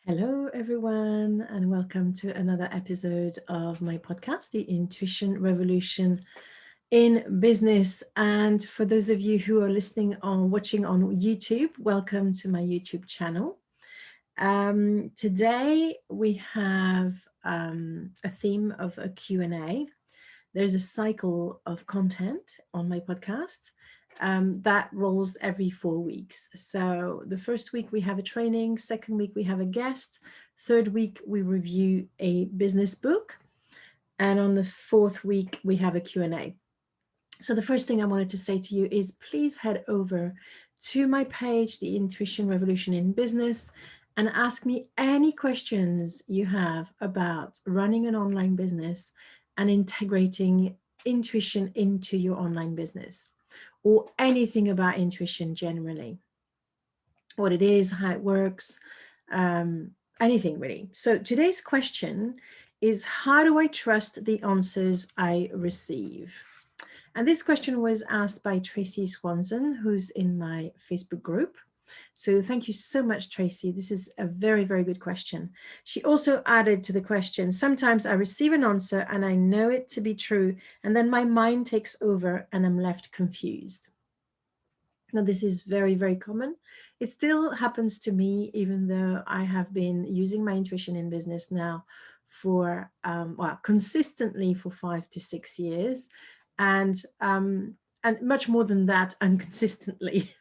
Hello, everyone, and welcome to another episode of my podcast, The Intuition Revolution in Business. And for those of you who are listening or watching on YouTube, welcome to my YouTube channel. Today we have a theme of a Q&A. There's a cycle of content on my podcast that rolls every 4 weeks. So the first week we have a training, second week we have a guest, third week we review a business book, and on the fourth week we have a Q&A. So the first thing I wanted to say to you is please head over to my page, The Intuition Revolution in Business, and ask me any questions you have about running an online business and integrating intuition into your online business, or anything about intuition generally, what it is, how it works, anything really. So today's question is, how do I trust the answers I receive? And this question was asked by Tracy Swanson, who's in my Facebook group. So thank you so much, Tracy. This is a very, very good question. She also added to the question, sometimes I receive an answer and I know it to be true, and then my mind takes over and I'm left confused. Now, this is very, very common. It still happens to me, even though I have been using my intuition in business now for, consistently for 5 to 6 years. And much more than that, unconsistently.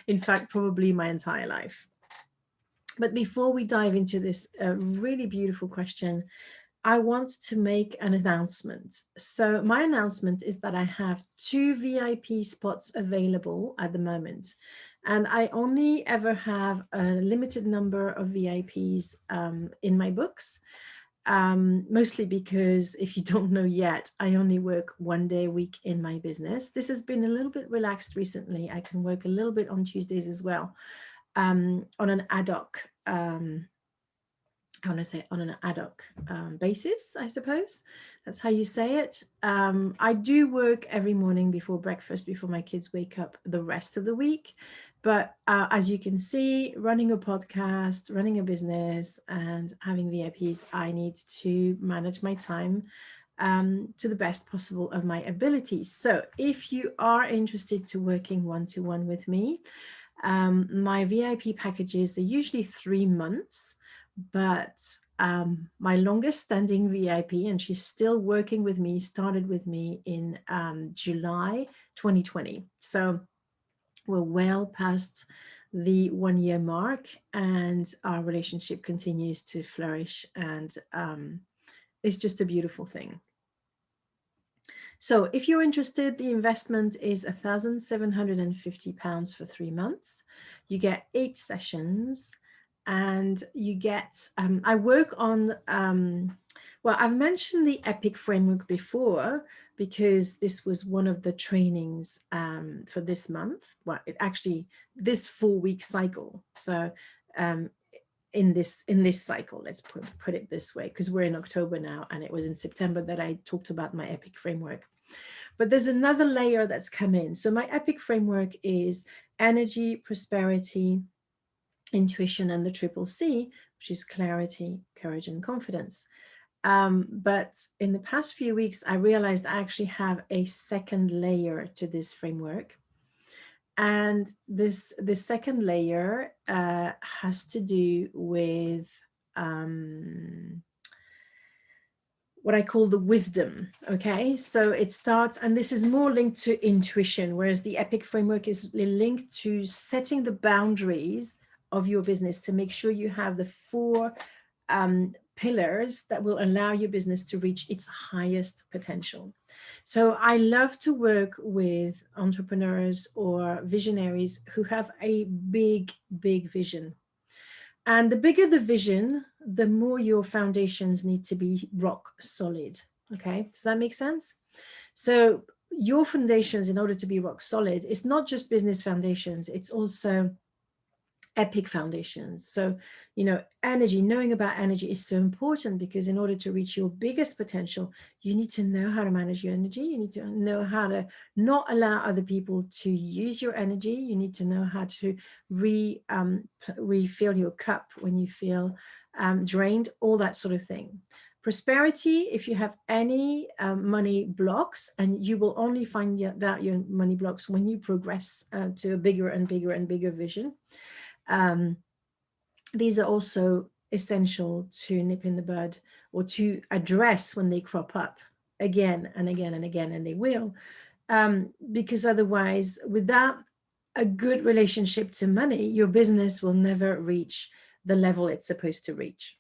In fact, probably my entire life. But before we dive into this really beautiful question, I want to make an announcement. So my announcement is that I have 2 VIP spots available at the moment. And I only ever have a limited number of VIPs in my books. Mostly because, if you don't know yet, I only work 1 day a week in my business. This has been a little bit relaxed recently. I can work a little bit on Tuesdays as well, on an ad hoc, I want to say on an ad hoc basis, I suppose. That's how you say it. I do work every morning before breakfast, before my kids wake up the rest of the week. But as you can see, running a podcast, running a business, and having VIPs, I need to manage my time to the best possible of my abilities. So if you are interested to working one-to-one with me, my VIP packages are usually 3 months, but my longest standing VIP, and she's still working with me, started with me in July 2020. So we're well past the 1 year mark, and our relationship continues to flourish, and it's just a beautiful thing. So if you're interested, the investment is £1,750 for 3 months. You get 8 sessions, and you get, I work on, well, I've mentioned the EPIC framework before, because this was one of the trainings for this month. Well, it actually, this 4-week cycle. So in this cycle, let's put it this way, because we're in October now, and it was in September that I talked about my EPIC framework. But there's another layer that's come in. So my EPIC framework is energy, prosperity, intuition, and the triple C, which is clarity, courage, and confidence. But in the past few weeks, I realized I actually have a second layer to this framework. And this second layer has to do with what I call the wisdom. Okay, so it starts, and this is more linked to intuition, whereas the EPIC framework is linked to setting the boundaries of your business to make sure you have the 4 pillars that will allow your business to reach its highest potential. So I love to work with entrepreneurs or visionaries who have a big, big vision. And the bigger the vision, the more your foundations need to be rock solid. Okay, does that make sense? So your foundations, in order to be rock solid, it's not just business foundations, it's also epic foundations. So, energy, knowing about energy is so important, because in order to reach your biggest potential, you need to know how to manage your energy. You need to know how to not allow other people to use your energy. You need to know how to refill your cup when you feel drained, all that sort of thing. Prosperity, if you have any money blocks, and you will only find out your money blocks when you progress to a bigger and bigger and bigger vision. um, these are also essential to nip in the bud, or to address when they crop up again and again and again, and they will, because otherwise, without a good relationship to money, your business will never reach the level it's supposed to reach.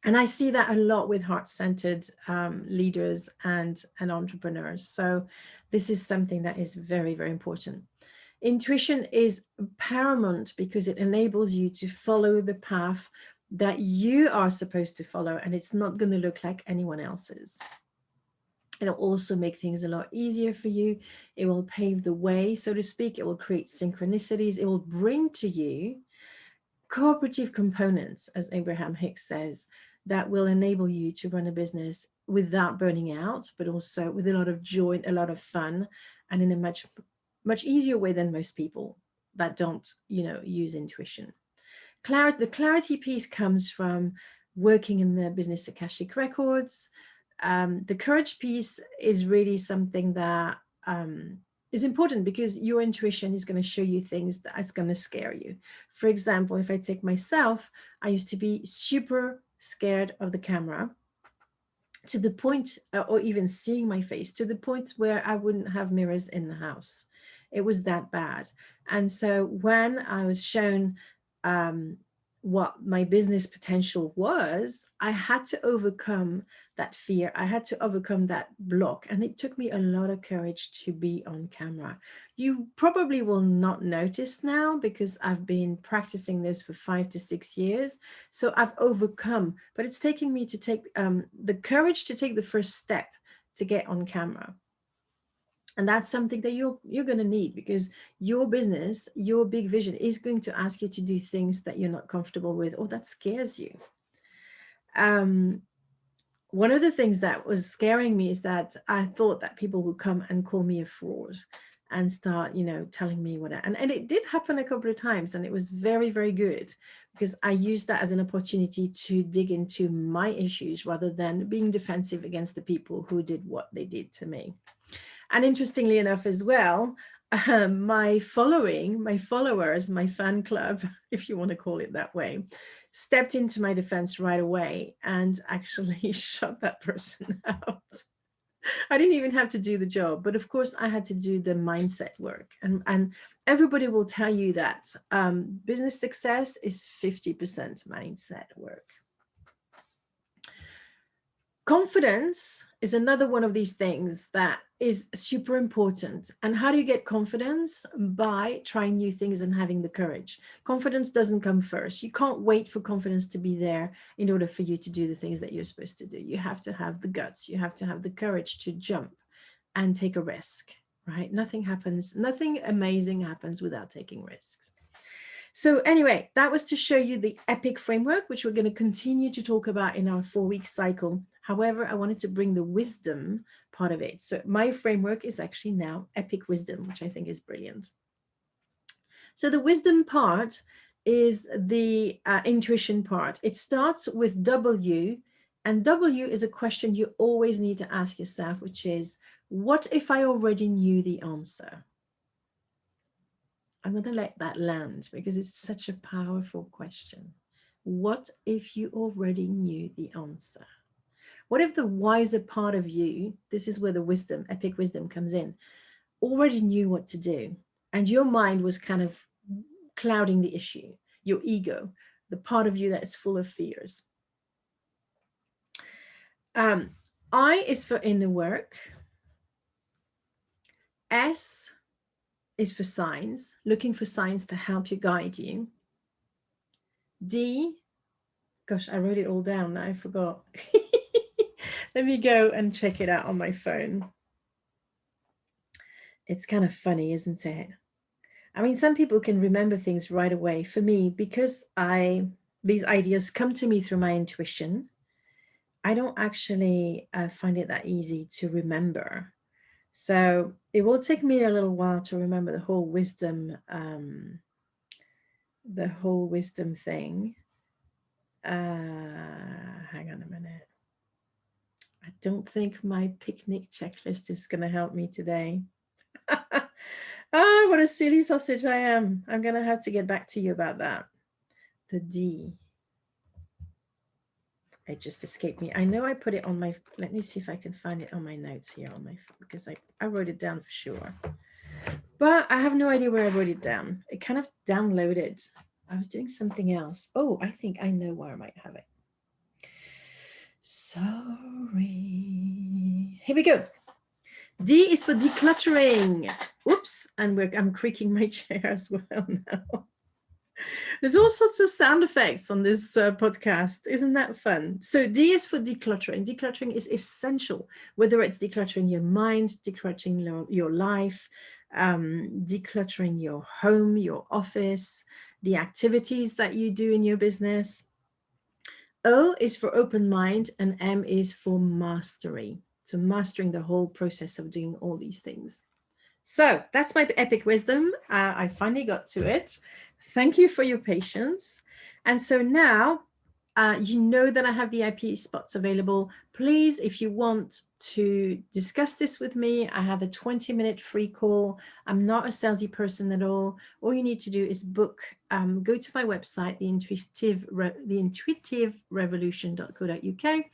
And I see that a lot with heart-centered leaders and entrepreneurs. So this is something that is very, very important. Intuition is paramount because it enables you to follow the path that you are supposed to follow, and it's not going to look like anyone else's. It'll also make things a lot easier for you. It will pave the way, so to speak. It will create synchronicities. It will bring to you cooperative components, as Abraham Hicks says, that will enable you to run a business without burning out, but also with a lot of joy, a lot of fun, and in a much easier way than most people that don't, use intuition. The clarity piece comes from working in the business Akashic records. The courage piece is really something that is important, because your intuition is going to show you things that is going to scare you. For example, if I take myself, I used to be super scared of the camera, to the point, or even seeing my face, to the point where I wouldn't have mirrors in the house. It was that bad. And so when I was shown um, what my business potential was, I had to overcome that fear. I had to overcome that block. And it took me a lot of courage to be on camera. You probably will not notice now, because I've been practicing this for 5 to 6 years. So I've overcome, but it's taking me to take the courage to take the first step to get on camera. And that's something that you're going to need, because your business, your big vision, is going to ask you to do things that you're not comfortable with, or that scares you. One of the things that was scaring me is that I thought that people would come and call me a fraud and start, telling me what and it did happen a couple of times, and it was very, very good, because I used that as an opportunity to dig into my issues rather than being defensive against the people who did what they did to me. And interestingly enough as well, my followers, my fan club, if you want to call it that way, stepped into my defense right away and actually shut that person out. I didn't even have to do the job, but of course I had to do the mindset work. And everybody will tell you that business success is 50% mindset work. Confidence is another one of these things that is super important. And how do you get confidence? By trying new things and having the courage. Confidence doesn't come first. You can't wait for confidence to be there in order for you to do the things that you're supposed to do. You have to have the guts. You have to have the courage to jump and take a risk, right? Nothing amazing happens without taking risks. So anyway, that was to show you the epic framework, which we're going to continue to talk about in our 4-week cycle. However, I wanted to bring the wisdom part of it. So my framework is actually now epic wisdom, which I think is brilliant. So the wisdom part is the intuition part. It starts with W, and W is a question you always need to ask yourself, which is, what if I already knew the answer? I'm going to let that land, because it's such a powerful question. What if you already knew the answer? What if the wiser part of you, this is where the wisdom, epic wisdom comes in, already knew what to do, and your mind was kind of clouding the issue, your ego, the part of you that is full of fears. I is for inner work. S is for signs, looking for signs to help you, guide you. D, gosh, I wrote it all down. Now I forgot. Let me go and check it out on my phone. It's kind of funny, isn't it? I mean, some people can remember things right away. For me, because these ideas come to me through my intuition, I don't actually find it that easy to remember. So it will take me a little while to remember the whole wisdom thing. Hang on a minute. I don't think my picnic checklist is going to help me today. What a silly sausage I am. I'm going to have to get back to you about that. The D. It just escaped me. I know I put it on my, let me see if I can find it on my notes here on my, because I wrote it down for sure. But I have no idea where I wrote it down. It kind of downloaded. I was doing something else. Oh, I think I know where I might have it. Sorry. Here we go. D is for decluttering. Oops, and I'm creaking my chair as well now. There's all sorts of sound effects on this podcast. Isn't that fun? So D is for decluttering. Decluttering is essential, whether it's decluttering your mind, decluttering your life, decluttering your home, your office, the activities that you do in your business. O is for open mind, and M is for mastery. So mastering the whole process of doing all these things. So that's my epic wisdom. I finally got to it. Thank you for your patience. And so now you know that I have VIP spots available. Please, if you want to discuss this with me, I have a 20-minute free call. I'm not a salesy person at all. All you need to do is book, go to my website, theintuitiverevolution.co.uk.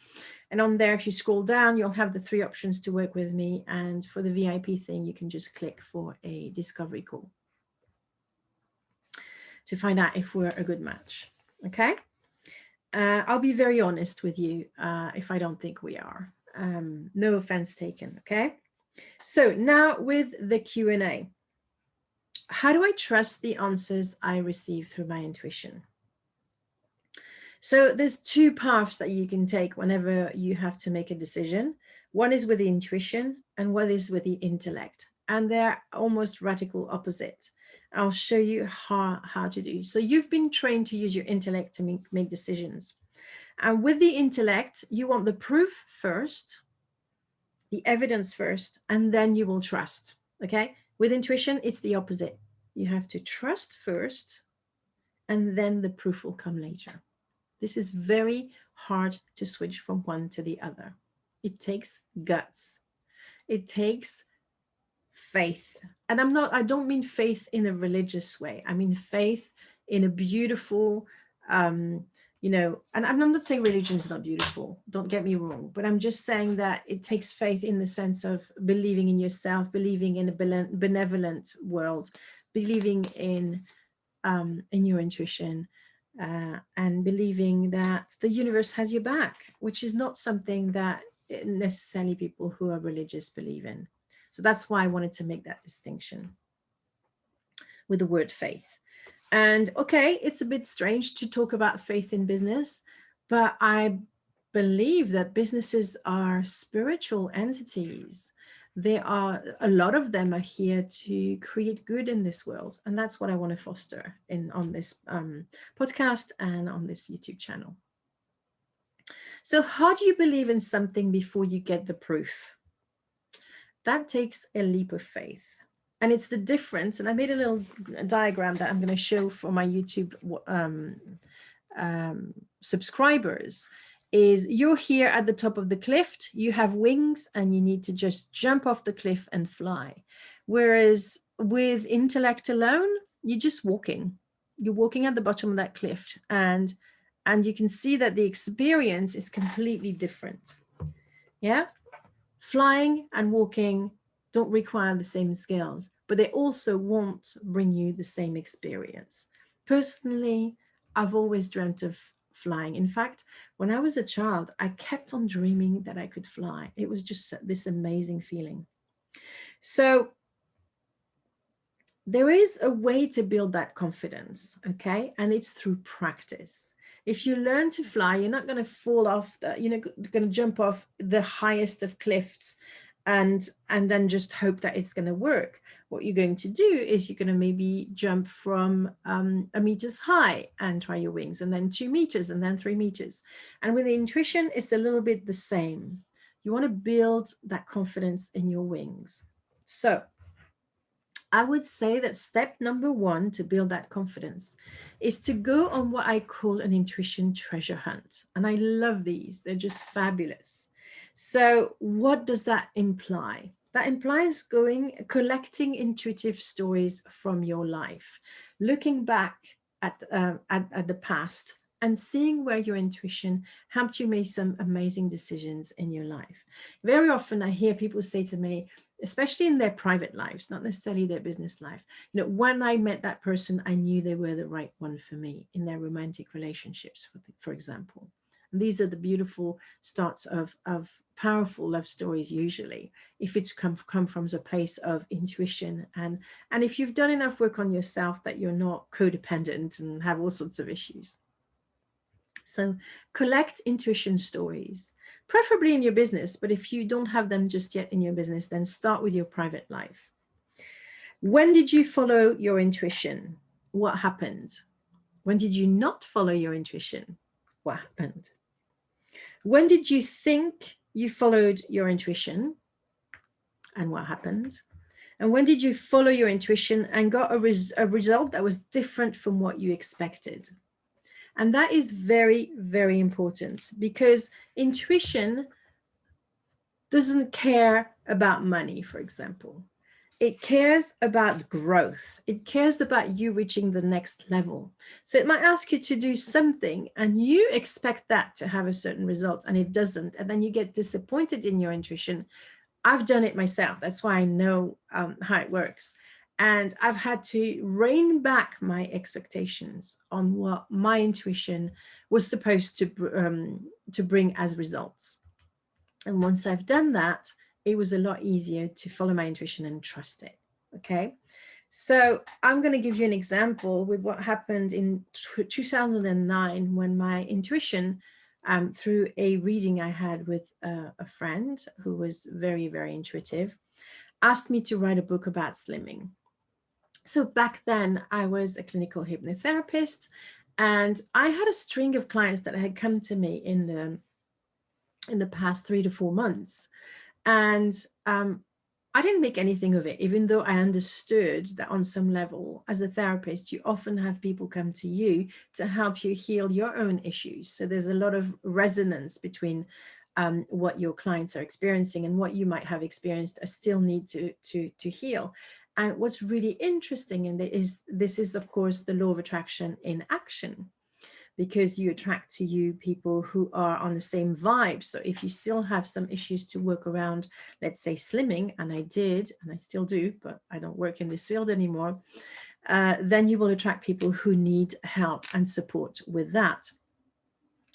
And on there, if you scroll down, you'll have the 3 options to work with me. And for the VIP thing, you can just click for a discovery call to find out if we're a good match. Okay. I'll be very honest with you if I don't think we are. No offense taken. Okay. So now with the Q&A, how do I trust the answers I receive through my intuition? So there's 2 paths that you can take whenever you have to make a decision. One is with the intuition and one is with the intellect. And they're almost radical opposite. I'll show you how to do. So you've been trained to use your intellect to make decisions. And with the intellect, you want the proof first, the evidence first, and then you will trust. Okay? With intuition, it's the opposite. You have to trust first, and then the proof will come later. This is very hard to switch from one to the other. It takes guts. It takes faith. And I don't mean faith in a religious way. I mean faith in a beautiful, and I'm not saying religion is not beautiful. Don't get me wrong. But I'm just saying that it takes faith in the sense of believing in yourself, believing in a benevolent world, believing in your intuition, and believing that the universe has your back, which is not something that necessarily people who are religious believe in. So that's why I wanted to make that distinction with the word faith. And okay, it's a bit strange to talk about faith in business, but I believe that businesses are spiritual entities. A lot of them are here to create good in this world. And that's what I want to foster on this podcast and on this YouTube channel. So how do you believe in something before you get the proof? That takes a leap of faith. And it's the difference. And I made a little diagram that I'm going to show for my YouTube subscribers. Is you're here at the top of the cliff, you have wings, and you need to just jump off the cliff and fly. Whereas with intellect alone, you're just walking. You're walking at the bottom of that cliff, and you can see that the experience is completely different. Yeah, flying and walking don't require the same skills, but they also won't bring you the same experience. Personally, I've always dreamt of flying. In fact, when I was a child, I kept on dreaming that I could fly. It was just this amazing feeling. So there is a way to build that confidence, okay? And it's through practice. If you learn to fly, you're not going to fall off, you're going to jump off the highest of cliffs and then just hope that it's going to work. what you're going to do is you're going to maybe jump from a meters high and try your wings, and then 2 meters, and then 3 meters. And with the intuition, it's a little bit the same. You want to build that confidence in your wings. So I would say that step number one to build that confidence is to go on what I call an intuition treasure hunt. And I love these, they're just fabulous. So, what does that imply? That implies collecting intuitive stories from your life, looking back at the past and seeing where your intuition helped you make some amazing decisions in your life. Very often, I hear people say to me, especially in their private lives, not necessarily their business life. When I met that person, I knew they were the right one for me in their romantic relationships, for example. And these are the beautiful starts of powerful love stories, usually, if it's come from a place of intuition. And if you've done enough work on yourself that you're not codependent and have all sorts of issues. So collect intuition stories, preferably in your business, but if you don't have them just yet in your business, then start with your private life. When did you follow your intuition? What happened? When did you not follow your intuition? What happened? When did you think you followed your intuition? And what happened? And when did you follow your intuition and got a result that was different from what you expected? And that is very, very important, because intuition doesn't care about money, for example. It cares about growth. It cares about you reaching the next level. So it might ask you to do something and you expect that to have a certain result, and it doesn't. And then you get disappointed in your intuition. I've done it myself. That's why I know how it works. And I've had to rein back my expectations on what my intuition was supposed to bring as results. And once I've done that, it was a lot easier to follow my intuition and trust it. Okay. So I'm going to give you an example with what happened in 2009 when my intuition, through a reading I had with a friend who was very, very intuitive, asked me to write a book about slimming. So back then I was a clinical hypnotherapist, and I had a string of clients that had come to me in the past 3 to 4 months. And I didn't make anything of it, even though I understood that on some level, as a therapist, you often have people come to you to help you heal your own issues. So there's a lot of resonance between what your clients are experiencing and what you might have experienced or still need to heal. And what's really interesting in this is, of course, the law of attraction in action, because you attract to you people who are on the same vibe. So if you still have some issues to work around, let's say slimming, and I did, and I still do, but I don't work in this field anymore, then you will attract people who need help and support with that.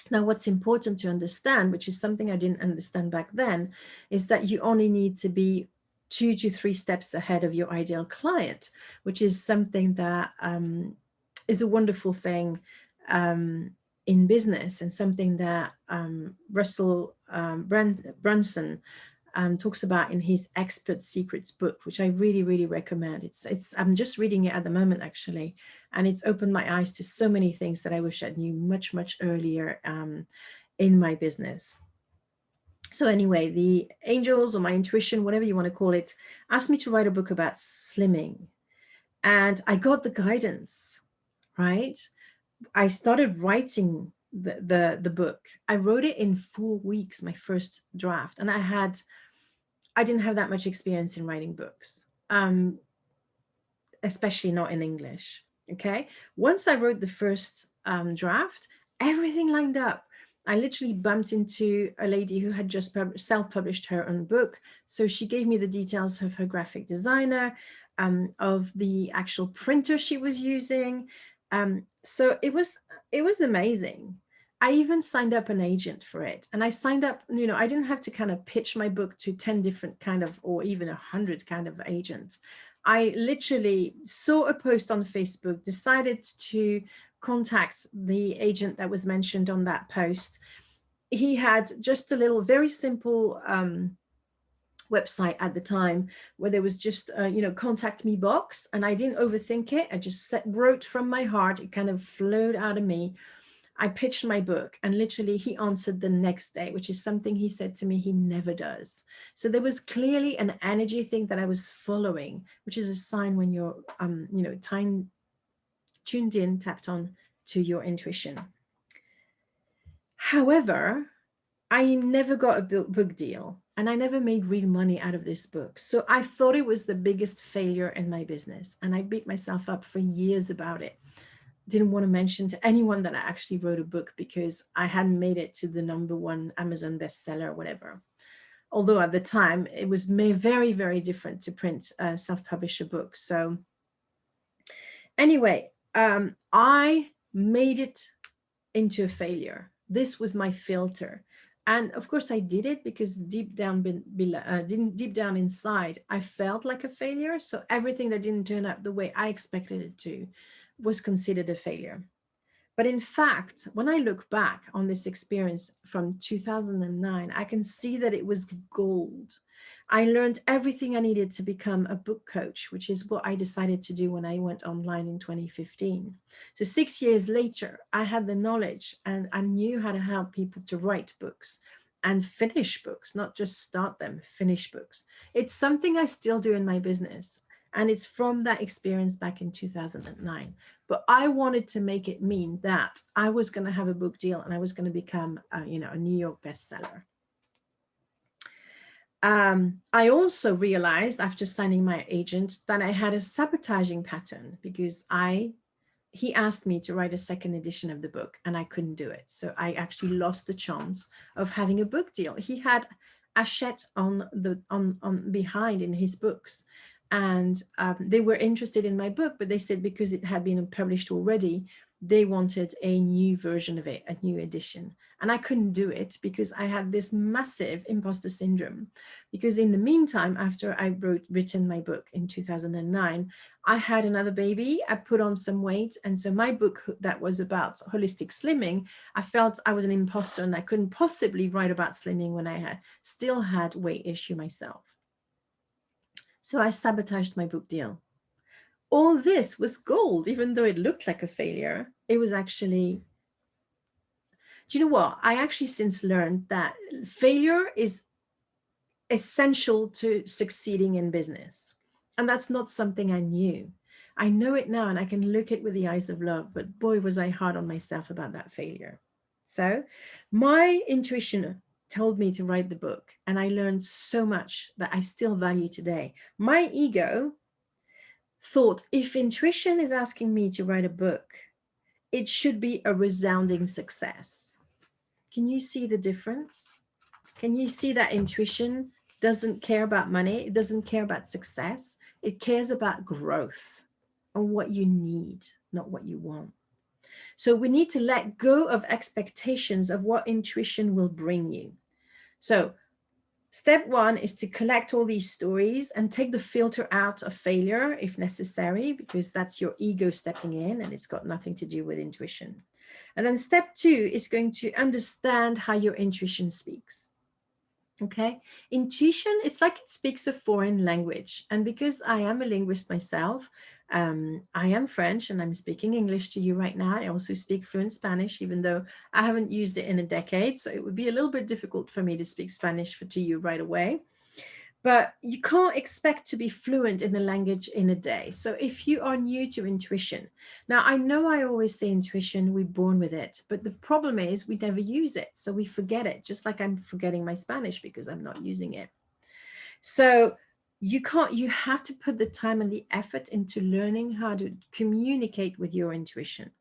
Now, what's important to understand, which is something I didn't understand back then, is that you only need to be 2 to 3 steps ahead of your ideal client, which is something that is a wonderful thing in business, and something that Russell Brunson talks about in his Expert Secrets book, which I really, really recommend. I'm just reading it at the moment, actually, and it's opened my eyes to so many things that I wish I knew much, much earlier in my business. So anyway, the angels, or my intuition, whatever you want to call it, asked me to write a book about slimming, and I got the guidance, right? I started writing the book. I wrote it in 4 weeks, my first draft, and I didn't have that much experience in writing books, especially not in English. Okay. Once I wrote the first draft, everything lined up. I literally bumped into a lady who had just self-published her own book. So she gave me the details of her graphic designer, of the actual printer she was using. So it was amazing. I even signed up an agent for it, and I signed up, I didn't have to kind of pitch my book to 10 different kind of, or even 100 kind of agents. I literally saw a post on Facebook, decided to contact the agent that was mentioned on that post. He had just a little, very simple website at the time, where there was just contact me box, and I didn't overthink it. I just wrote from my heart. It kind of flowed out of me. I pitched my book, and literally he answered the next day, which is something he said to me he never does. So there was clearly an energy thing that I was following, which is a sign when you're tuned in, tapped on to your intuition. However, I never got a book deal, and I never made real money out of this book. So I thought it was the biggest failure in my business, and I beat myself up for years about it. Didn't want to mention to anyone that I actually wrote a book, because I hadn't made it to the #1 Amazon bestseller or whatever. Although at the time it was very, very different to print self-publish a book. So anyway, I made it into a failure. This was my filter. And of course I did it because deep down inside, I felt like a failure. So everything that didn't turn out the way I expected it to was considered a failure. But in fact, when I look back on this experience from 2009, I can see that it was gold. I learned everything I needed to become a book coach, which is what I decided to do when I went online in 2015. So 6 years later, I had the knowledge, and I knew how to help people to write books and finish books, not just start them, finish books. It's something I still do in my business. And it's from that experience back in 2009. But I wanted to make it mean that I was going to have a book deal, and I was going to become, a New York bestseller. I also realized after signing my agent that I had a sabotaging pattern, because he asked me to write a second edition of the book, and I couldn't do it. So I actually lost the chance of having a book deal. He had Hachette on behind in his books, and they were interested in my book, but they said because it had been published already, they wanted a new version of it, a new edition. And I couldn't do it because I had this massive imposter syndrome. Because in the meantime, after I written my book in 2009, I had another baby, I put on some weight. And so my book that was about holistic slimming, I felt I was an imposter, and I couldn't possibly write about slimming when I still had weight issue myself. So I sabotaged my book deal. All this was gold, even though it looked like a failure. It was actually, do you know what? I actually since learned that failure is essential to succeeding in business. And that's not something I knew. I know it now, and I can look at it with the eyes of love, but boy, was I hard on myself about that failure. So my intuition told me to write the book, and I learned so much that I still value today. My ego thought, if intuition is asking me to write a book, it should be a resounding success. Can you see the difference? Can you see that intuition doesn't care about money? It doesn't care about success. It cares about growth and what you need, not what you want. So we need to let go of expectations of what intuition will bring you. So step one is to collect all these stories and take the filter out of failure if necessary, because that's your ego stepping in and it's got nothing to do with intuition. And then step two is going to understand how your intuition speaks. Okay, intuition, it's like it speaks a foreign language. And because I am a linguist myself, I am French and I'm speaking English to you right now. I also speak fluent Spanish, even though I haven't used it in a decade. So it would be a little bit difficult for me to speak Spanish to you right away. But you can't expect to be fluent in the language in a day. So if you are new to intuition, now I know I always say intuition, we're born with it, but the problem is we never use it. So we forget it, just like I'm forgetting my Spanish because I'm not using it. So you have to put the time and the effort into learning how to communicate with your intuition.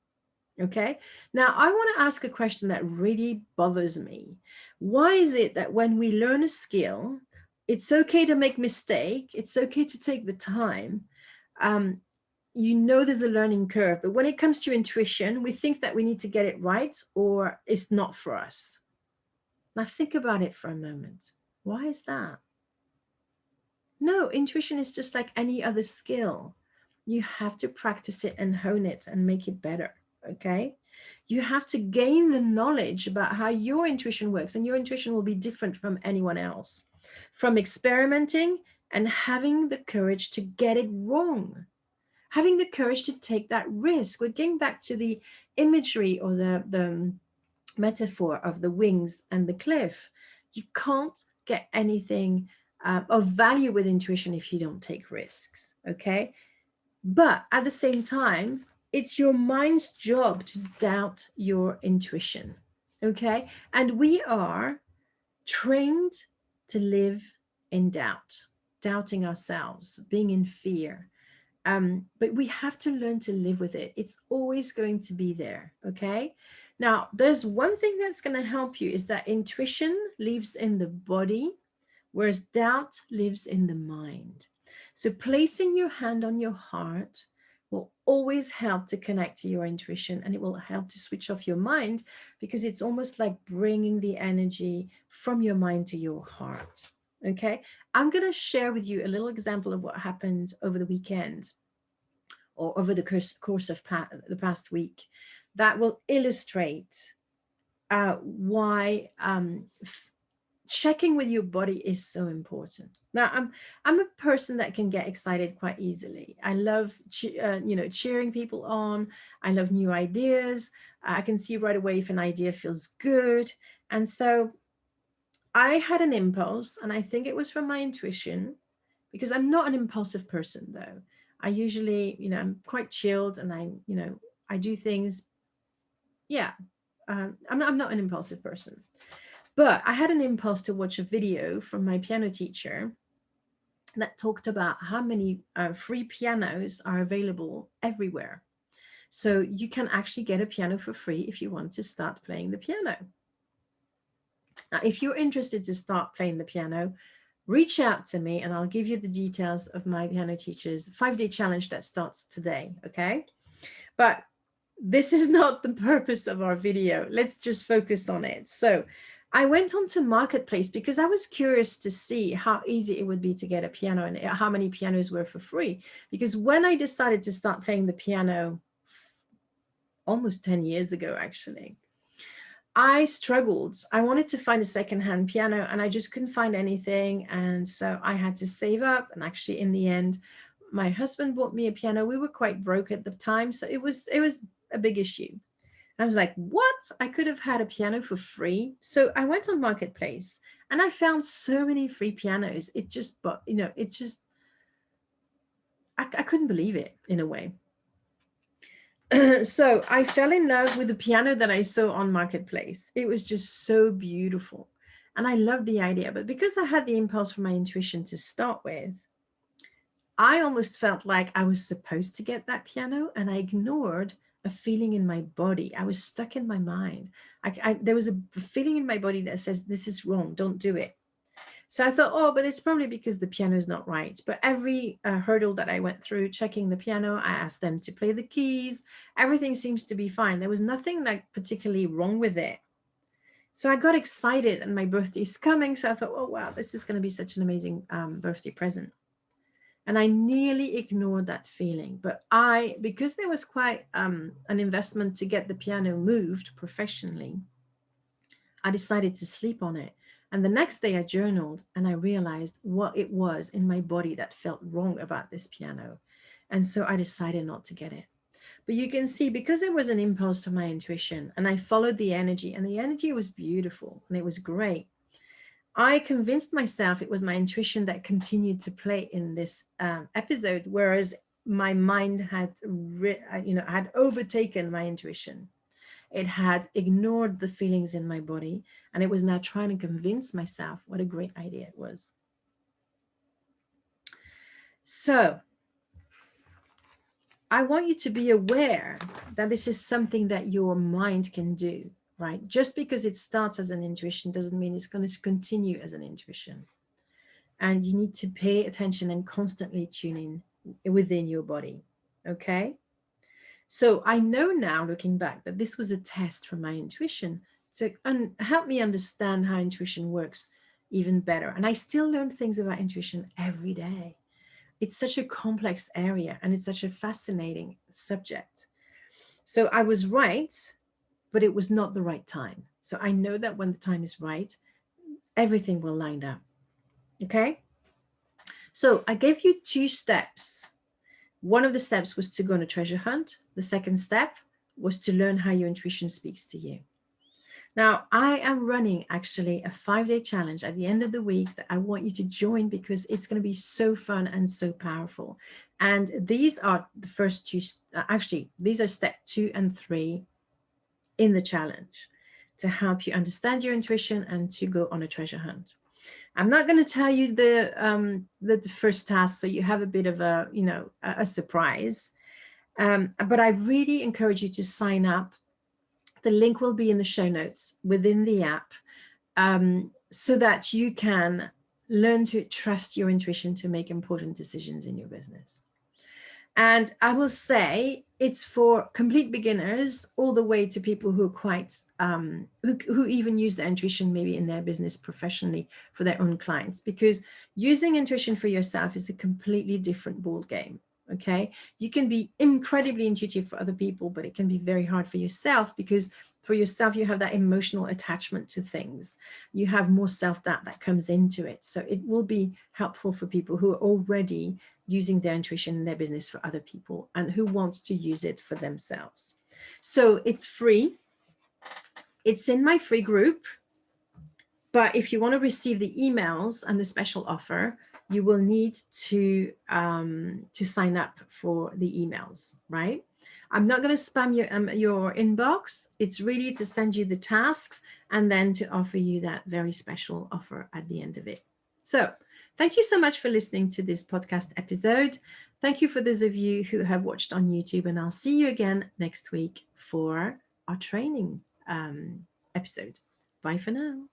Okay, now I want to ask a question that really bothers me. Why is it that when we learn a skill, it's okay to make mistake, it's okay to take the time, there's a learning curve, but when it comes to intuition, we think that we need to get it right or it's not for us. Now think about it for a moment. Why is that? No, intuition is just like any other skill. You have to practice it and hone it and make it better. Okay, you have to gain the knowledge about how your intuition works, and your intuition will be different from anyone else. from experimenting and having the courage to get it wrong, having the courage to take that risk. We're getting back to the imagery or the metaphor of the wings and the cliff. You can't get anything of value with intuition if you don't take risks, okay? But at the same time, it's your mind's job to doubt your intuition, okay? And we are trained to live in doubt, doubting ourselves, being in fear. But we have to learn to live with it. It's always going to be there, okay? Now, there's one thing that's going to help you is that intuition lives in the body, whereas doubt lives in the mind. So placing your hand on your heart will always help to connect to your intuition, and it will help to switch off your mind, because it's almost like bringing the energy from your mind to your heart. Okay, I'm going to share with you a little example of what happened over the weekend or over the course of the past week that will illustrate why checking with your body is so important. Now, I'm a person that can get excited quite easily. I love cheering people on. I love new ideas. I can see right away if an idea feels good, and so I had an impulse, and I think it was from my intuition, because I'm not an impulsive person though. I usually, I'm quite chilled, and I do things. Yeah, I'm not an impulsive person. But I had an impulse to watch a video from my piano teacher that talked about how many free pianos are available everywhere. So you can actually get a piano for free if you want to start playing the piano. Now, if you're interested to start playing the piano, reach out to me and I'll give you the details of my piano teacher's 5-day challenge that starts today. Okay. But this is not the purpose of our video. Let's just focus on it. So I went onto Marketplace because I was curious to see how easy it would be to get a piano and how many pianos were for free. Because when I decided to start playing the piano almost 10 years ago, actually, I struggled. I wanted to find a secondhand piano and I just couldn't find anything. And so I had to save up. And actually, in the end, my husband bought me a piano. We were quite broke at the time, so it was a big issue. I was like, what? I could have had a piano for free. So I went on Marketplace and I found so many free pianos. It just, but it just, I couldn't believe it in a way. So I fell in love with the piano that I saw on Marketplace. It was just so beautiful. And I loved the idea. But because I had the impulse from my intuition to start with, I almost felt like I was supposed to get that piano, and I ignored a feeling in my body. I was stuck in my mind. There was a feeling in my body that says, this is wrong, don't do it. So I thought, oh, but it's probably because the piano is not right. But every hurdle that I went through checking the piano, I asked them to play the keys. Everything seems to be fine. There was nothing like particularly wrong with it. So I got excited, and my birthday is coming. So I thought, oh, wow, this is going to be such an amazing birthday present. And I nearly ignored that feeling. But because there was quite an investment to get the piano moved professionally, I decided to sleep on it. And the next day I journaled and I realized what it was in my body that felt wrong about this piano. And so I decided not to get it. But you can see, because it was an impulse to my intuition and I followed the energy, and the energy was beautiful and it was great, I convinced myself it was my intuition that continued to play in this episode, whereas my mind had overtaken my intuition. It had ignored the feelings in my body, and it was now trying to convince myself what a great idea it was. So I want you to be aware that this is something that your mind can do, right? Just because it starts as an intuition doesn't mean it's going to continue as an intuition. And you need to pay attention and constantly tune in within your body. Okay. So I know now, looking back, that this was a test for my intuition to help me understand how intuition works even better. And I still learn things about intuition every day. It's such a complex area and it's such a fascinating subject. So I was right, but it was not the right time. So I know that when the time is right, everything will line up. Okay. So I gave you 2 steps. One of the steps was to go on a treasure hunt. The second step was to learn how your intuition speaks to you. Now, I am running actually a 5-day challenge at the end of the week that I want you to join because it's going to be so fun and so powerful. And these are the first two, actually, these are step 2 and 3 in the challenge to help you understand your intuition and to go on a treasure hunt. I'm not going to tell you the first task, so you have a bit of a surprise. But I really encourage you to sign up. The link will be in the show notes within the app, so that you can learn to trust your intuition to make important decisions in your business. And I will say it's for complete beginners all the way to people who are quite, who even use their intuition maybe in their business professionally for their own clients, because using intuition for yourself is a completely different ball game. Okay. You can be incredibly intuitive for other people, but it can be very hard for yourself because for yourself, you have that emotional attachment to things. You have more self-doubt that comes into it. So it will be helpful for people who are already using their intuition in their business for other people and who want to use it for themselves. So it's free. It's in my free group. But if you want to receive the emails and the special offer, you will need to sign up for the emails, right? I'm not going to spam your inbox. It's really to send you the tasks and then to offer you that very special offer at the end of it. So thank you so much for listening to this podcast episode. Thank you for those of you who have watched on YouTube, and I'll see you again next week for our training episode. Bye for now.